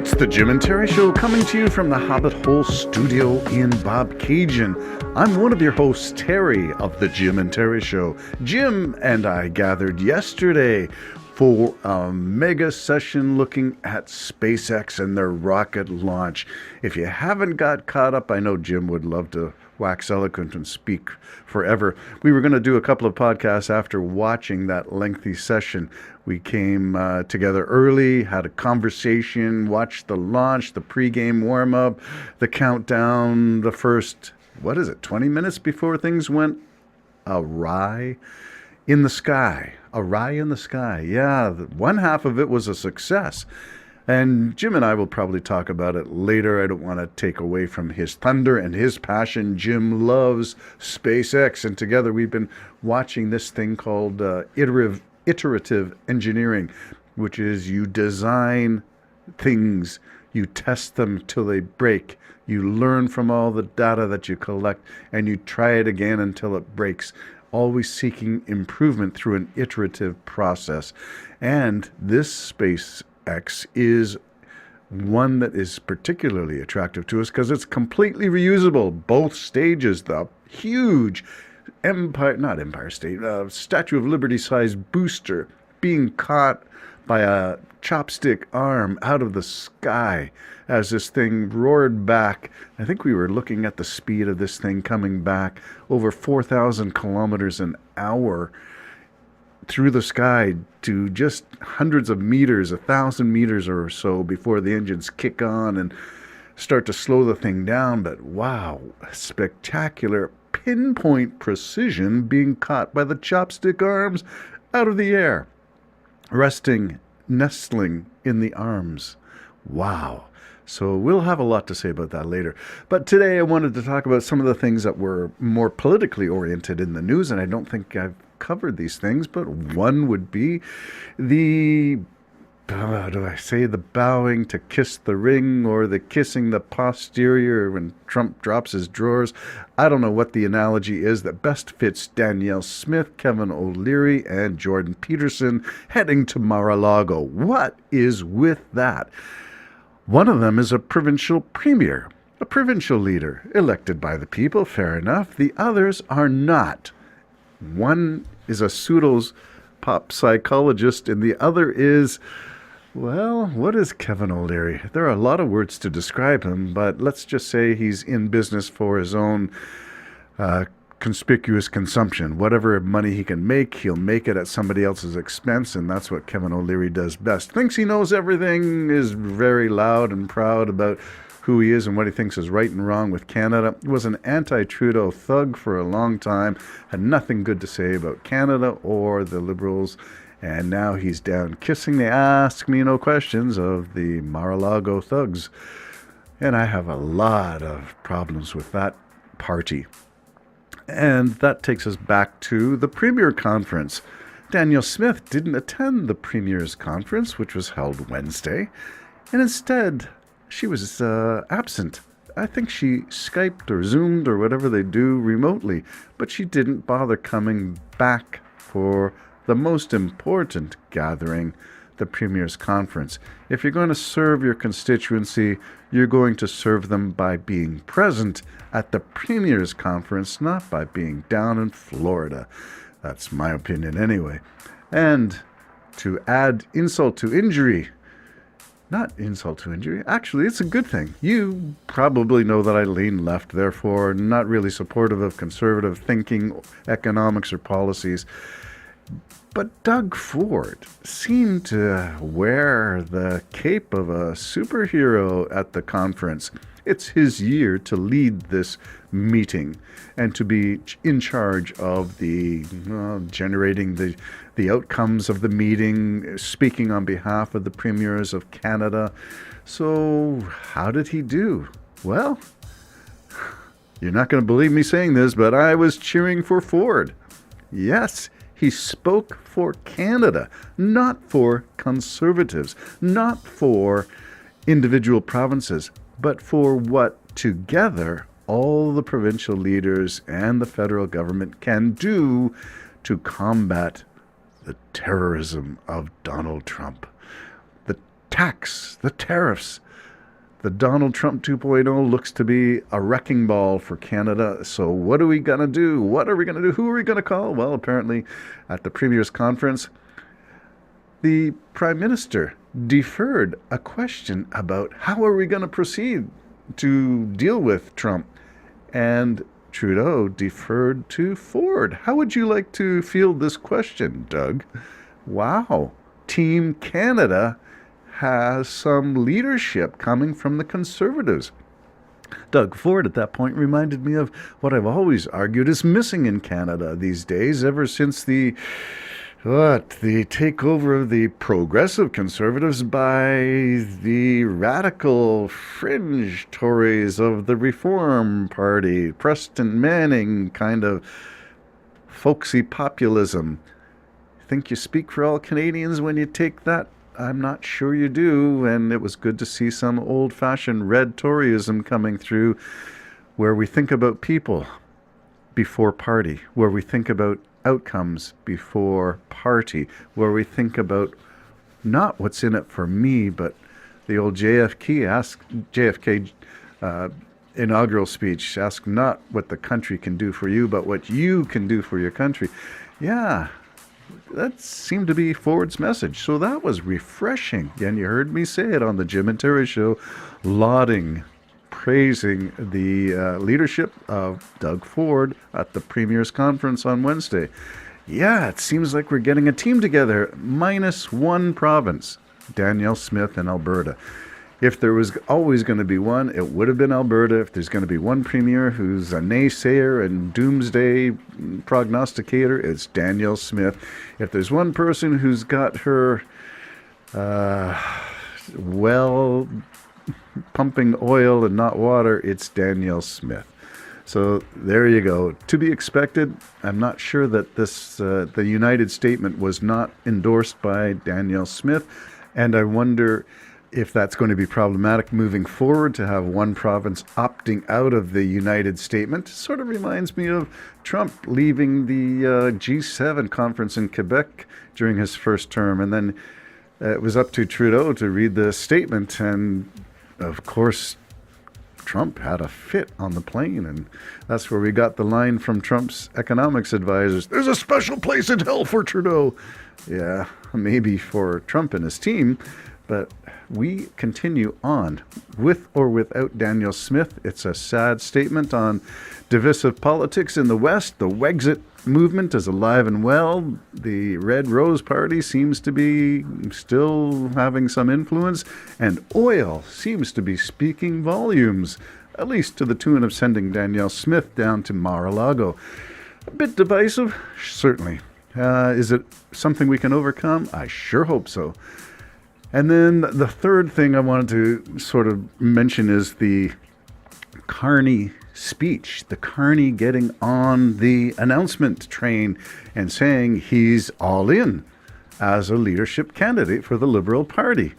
It's the Jim and Terry Show coming to you from the Hobbit Hole studio in Bobcaygeon. I'm one of your hosts, Terry, of the Jim and Terry Show. Jim and I gathered yesterday for a mega session looking at SpaceX and their rocket launch. If you haven't got caught up, I know Jim would love to wax eloquent and speak forever. We were going to do a couple of podcasts after watching that lengthy session. We came together early, had a conversation, watched the launch, the pregame warm-up, the countdown, the first, 20 minutes before things went awry in the sky. Awry in the sky. Yeah, one half of it was a success. And Jim and I will probably talk about it later. I don't want to take away from his thunder and his passion. Jim loves SpaceX, and together we've been watching this thing called iterative engineering, which is you design things, you test them till they break, you learn from all the data that you collect, and you try it again until it breaks, always seeking improvement through an iterative process. And this SpaceX is one that is particularly attractive to us because it's completely reusable. Both stages, the huge Statue of Liberty sized booster being caught by a chopstick arm out of the sky as this thing roared back. I think we were looking at the speed of this thing coming back over 4,000 kilometers an hour through the sky to just hundreds of meters, 1,000 meters or so before the engines kick on and start to slow the thing down. But wow, spectacular pinpoint precision being caught by the chopstick arms out of the air, nestling in the arms. Wow. So we'll have a lot to say about that later. But today I wanted to talk about some of the things that were more politically oriented in the news, and I don't think I've covered these things, but one would be the bowing to kiss the ring, or the kissing the posterior when Trump drops his drawers. I don't know what the analogy is that best fits Danielle Smith, Kevin O'Leary, and Jordan Peterson heading to Mar-a-Lago. What is with that? One of them is a provincial premier, a provincial leader, elected by the people, fair enough. The others are not. One is a pseudo-pop psychologist, and the other is, well, what is Kevin O'Leary? There are a lot of words to describe him, but let's just say he's in business for his own conspicuous consumption. Whatever money he can make, he'll make it at somebody else's expense, and that's what Kevin O'Leary does best. Thinks he knows everything, is very loud and proud about who he is and what he thinks is right and wrong with Canada. Was an anti-Trudeau thug for a long time, had nothing good to say about Canada or the Liberals, and now he's down kissing the ask me no questions of the Mar-a-Lago thugs. And I have a lot of problems with that party. And that takes us back to the Premier Conference. Danielle Smith didn't attend the Premier's Conference, which was held Wednesday, and instead she was absent. I think she Skyped or Zoomed or whatever they do remotely, but she didn't bother coming back for the most important gathering, the Premier's Conference. If you're going to serve your constituency, you're going to serve them by being present at the Premier's Conference, not by being down in Florida. That's my opinion anyway. And to add insult to injury, not insult to injury, actually it's a good thing. You probably know that I lean left, therefore not really supportive of conservative thinking, economics, or policies. But Doug Ford seemed to wear the cape of a superhero at the conference. It's his year to lead this meeting and to be in charge of the generating the outcomes of the meeting, speaking on behalf of the premiers of Canada. So how did he do? Well, you're not going to believe me saying this, but I was cheering for Ford. Yes, he spoke for Canada, not for conservatives, not for individual provinces, but for what together all the provincial leaders and the federal government can do to combat the terrorism of Donald Trump. The tax, the tariffs. The Donald Trump 2.0 looks to be a wrecking ball for Canada. So what are we going to do? What are we going to do? Who are we going to call? Well, apparently at the Premier's conference, the Prime Minister deferred a question about how are we going to proceed to deal with Trump. And Trudeau deferred to Ford. How would you like to field this question, Doug? Wow. Team Canada has some leadership coming from the Conservatives. Doug Ford at that point reminded me of what I've always argued is missing in Canada these days, ever since the takeover of the progressive Conservatives by the radical fringe Tories of the Reform Party, Preston Manning kind of folksy populism. Think you speak for all Canadians when you take that? I'm not sure you do, and it was good to see some old-fashioned red Toryism coming through, where we think about people before party, where we think about outcomes before party, where we think about not what's in it for me, but the old JFK inaugural speech, ask not what the country can do for you, but what you can do for your country. Yeah. That seemed to be Ford's message. So that was refreshing. And you heard me say it on the Jim and Terry show, praising the leadership of Doug Ford at the Premier's conference on Wednesday. Yeah, it seems like we're getting a team together, minus one province, Danielle Smith in Alberta. If there was always going to be one, it would have been Alberta. If there's going to be one premier who's a naysayer and doomsday prognosticator, it's Danielle Smith. If there's one person who's got her well pumping oil and not water, it's Danielle Smith. So there you go. To be expected. I'm not sure that the United Statement was not endorsed by Danielle Smith, and I wonder if that's going to be problematic moving forward to have one province opting out of the United Statement. Sort of reminds me of Trump leaving the G7 conference in Quebec during his first term. And then it was up to Trudeau to read the statement. And of course, Trump had a fit on the plane. And that's where we got the line from Trump's economics advisors. There's a special place in hell for Trudeau. Yeah, maybe for Trump and his team. But we continue on with or without Danielle Smith. It's a sad statement on divisive politics in the West. The Wexit movement is alive and well. The Red Rose Party seems to be still having some influence. And oil seems to be speaking volumes, at least to the tune of sending Danielle Smith down to Mar-a-Lago. A bit divisive? Certainly. Is it something we can overcome? I sure hope so. And then the third thing I wanted to sort of mention is the Carney speech, the Carney getting on the announcement train and saying he's all in as a leadership candidate for the Liberal Party.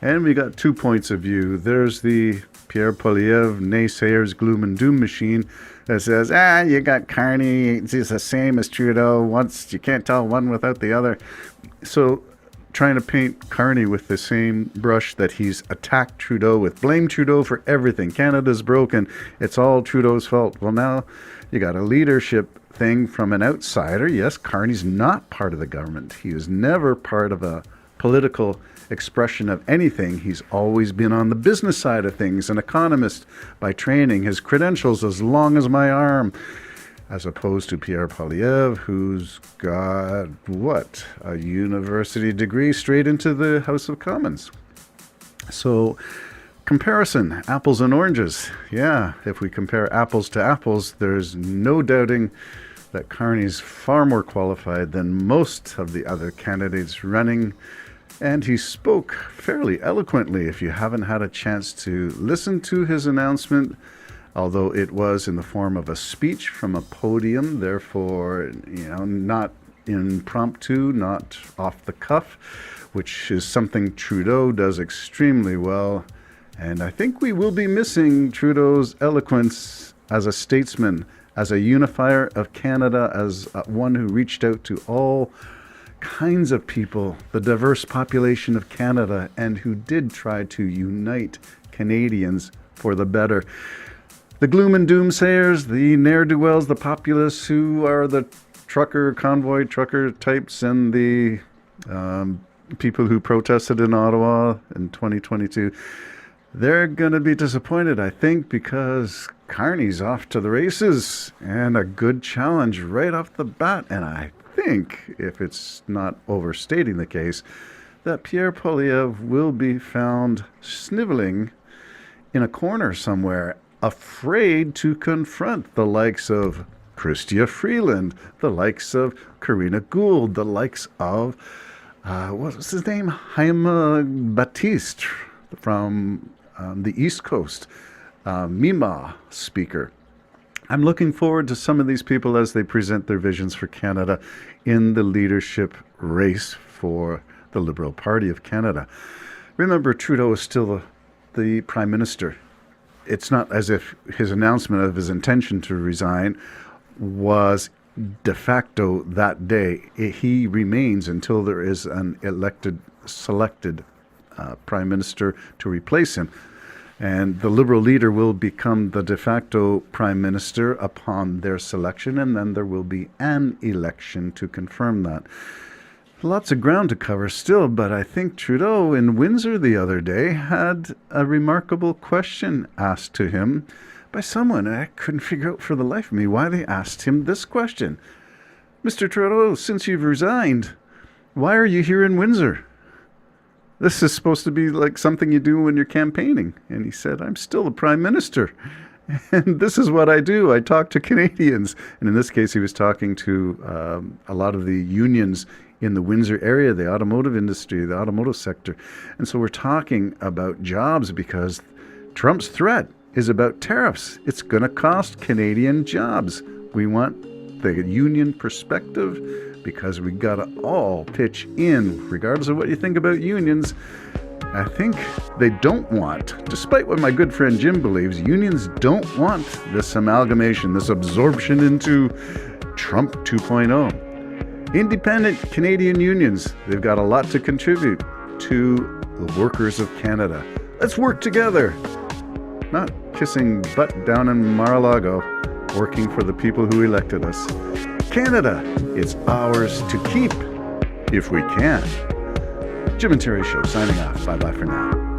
And we got 2 points of view. There's the Pierre Poilievre naysayers gloom and doom machine that says, you got Carney, it's the same as Trudeau. Once you can't tell one without the other. So trying to paint Carney with the same brush that he's attacked Trudeau with. Blame Trudeau for everything. Canada's broken. It's all Trudeau's fault. Well, now you got a leadership thing from an outsider. Yes, Carney's not part of the government. He was never part of a political expression of anything. He's always been on the business side of things, an economist by training. His credentials as long as my arm. As opposed to Pierre Poilievre, who's got, a university degree straight into the House of Commons. So, comparison, apples and oranges. Yeah, if we compare apples to apples, there's no doubting that Carney's far more qualified than most of the other candidates running. And he spoke fairly eloquently. If you haven't had a chance to listen to his announcement, although it was in the form of a speech from a podium, therefore, not impromptu, not off the cuff, which is something Trudeau does extremely well. And I think we will be missing Trudeau's eloquence as a statesman, as a unifier of Canada, as one who reached out to all kinds of people, the diverse population of Canada, and who did try to unite Canadians for the better. The gloom and doomsayers, the ne'er-do-wells, the populists who are the convoy trucker types, and the people who protested in Ottawa in 2022, they're going to be disappointed, I think, because Carney's off to the races, and a good challenge right off the bat. And I think, if it's not overstating the case, that Pierre Poilievre will be found sniveling in a corner somewhere, afraid to confront the likes of Chrystia Freeland, the likes of Karina Gould, the likes of, what was his name? Jaime Baptiste from the East Coast, Mima speaker. I'm looking forward to some of these people as they present their visions for Canada in the leadership race for the Liberal Party of Canada. Remember, Trudeau is still the Prime Minister. It's not as if his announcement of his intention to resign was de facto that day. He remains until there is an selected Prime Minister to replace him. And the Liberal leader will become the de facto Prime Minister upon their selection, and then there will be an election to confirm that. Lots of ground to cover still, but I think Trudeau in Windsor the other day had a remarkable question asked to him by someone. I couldn't figure out for the life of me why they asked him this question. Mr. Trudeau, since you've resigned, why are you here in Windsor? This is supposed to be like something you do when you're campaigning. And he said, I'm still the Prime Minister. And this is what I do. I talk to Canadians. And in this case, he was talking to a lot of the unions in the Windsor area, the automotive industry, the automotive sector. And so we're talking about jobs because Trump's threat is about tariffs. It's going to cost Canadian jobs. We want the union perspective because we got to all pitch in, regardless of what you think about unions. I think they don't want, despite what my good friend Jim believes, unions don't want this amalgamation, this absorption into Trump 2.0. Independent Canadian unions, they've got a lot to contribute to the workers of Canada. Let's work together. Not kissing butt down in Mar-a-Lago, working for the people who elected us. Canada, it's ours to keep if we can. Jim and Terry Show signing off. Bye-bye for now.